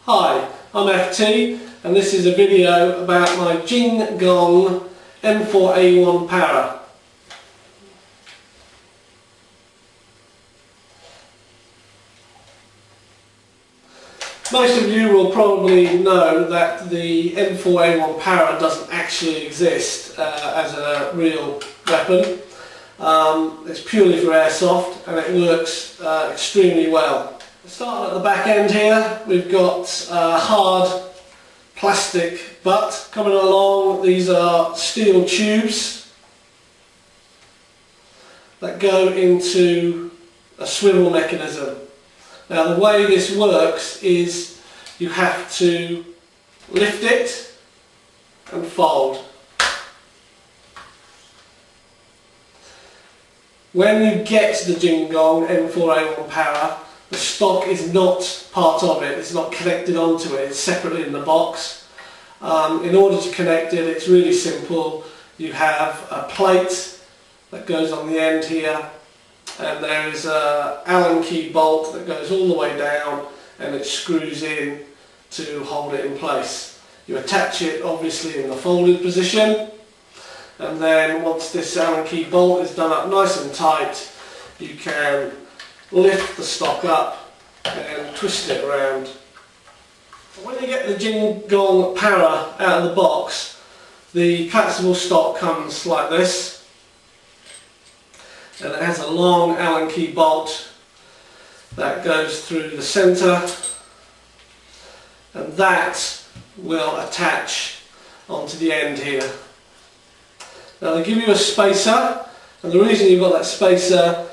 Hi, I'm FT and this is a video about my Jing Gong M4A1 para. Most of you will probably know that the M4A1 para doesn't actually exist as a real weapon. It's purely for airsoft and it works extremely well. Starting at the back end here, we've got a hard plastic butt coming along. These are steel tubes that go into a swivel mechanism. Now the way this works is you have to lift it and fold. When you get the Jing Gong M4A1 para, the stock is not part of it, it's not connected onto it, it's separately in the box. In order to connect it, it's really simple. You have a plate that goes on the end here, and there is an Allen key bolt that goes all the way down and it screws in to hold it in place. You attach it obviously in the folded position, and then once this Allen key bolt is done up nice and tight, you can lift the stock up and twist it around. When you get the Jing Gong para out of the box, the collapsible stock comes like this, and it has a long Allen key bolt that goes through the centre, and that will attach onto the end here. Now they give you a spacer, and the reason you've got that spacer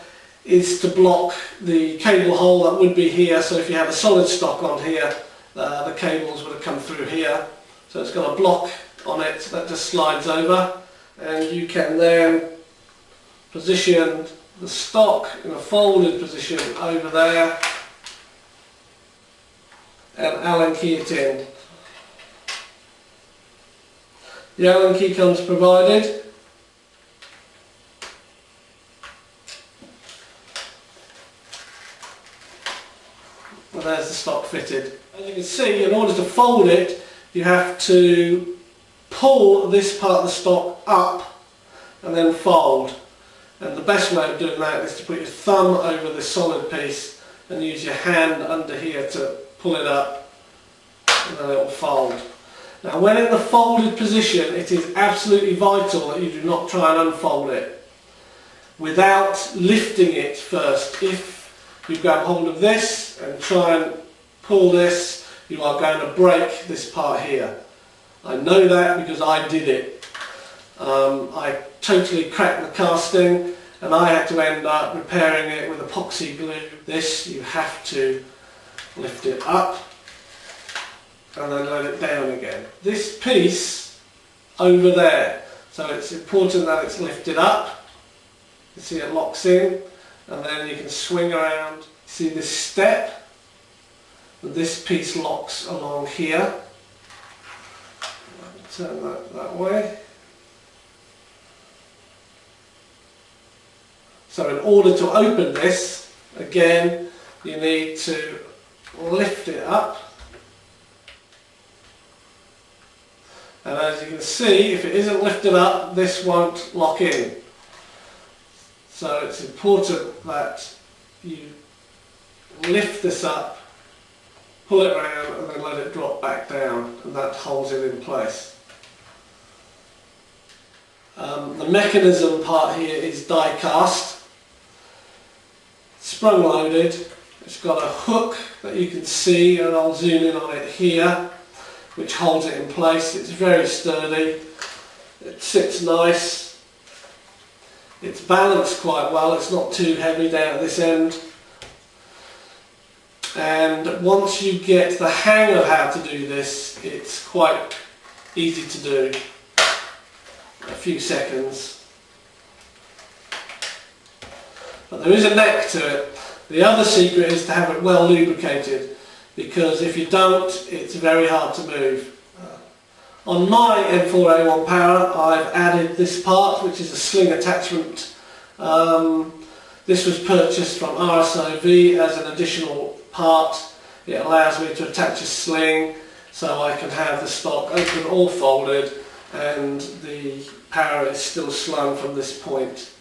is to block the cable hole that would be here. So if you have a solid stock on here, the cables would have come through here. So it's got a block on it that just slides over, and you can then position the stock in a folded position over there and Allen key it in. The Allen key comes provided. And there's the stock fitted. As you can see, in order to fold it, you have to pull this part of the stock up and then fold. And the best way of doing that is to put your thumb over this solid piece and use your hand under here to pull it up, and then it will fold. Now when in the folded position, it is absolutely vital that you do not try and unfold it without lifting it first. If you grab hold of this and try and pull this, you are going to break this part here. I know that because I did it. I totally cracked the casting and I had to end up repairing it with epoxy glue. This, you have to lift it up and then let it down again. This piece over there, so it's important that it's lifted up. You see it locks in, and then you can swing around. See this step? This piece locks along here. Turn that way. So in order to open this, again, you need to lift it up. And as you can see, if it isn't lifted up, this won't lock in. So it's important that you lift this up, pull it around, and then let it drop back down, and that holds it in place. The mechanism part here is die cast, sprung loaded. It's got a hook that you can see, and I'll zoom in on it here, which holds it in place. It's very sturdy, it sits nice, it's balanced quite well, it's not too heavy down at this end. And once you get the hang of how to do this, it's quite easy to do. A few seconds. But there is a neck to it. The other secret is to have it well lubricated, because if you don't, it's very hard to move. On my M4A1 para, I've added this part, which is a sling attachment. This was purchased from RSOV as an additional part it allows me to attach a sling so I can have the stock open or folded and the power is still slung from this point.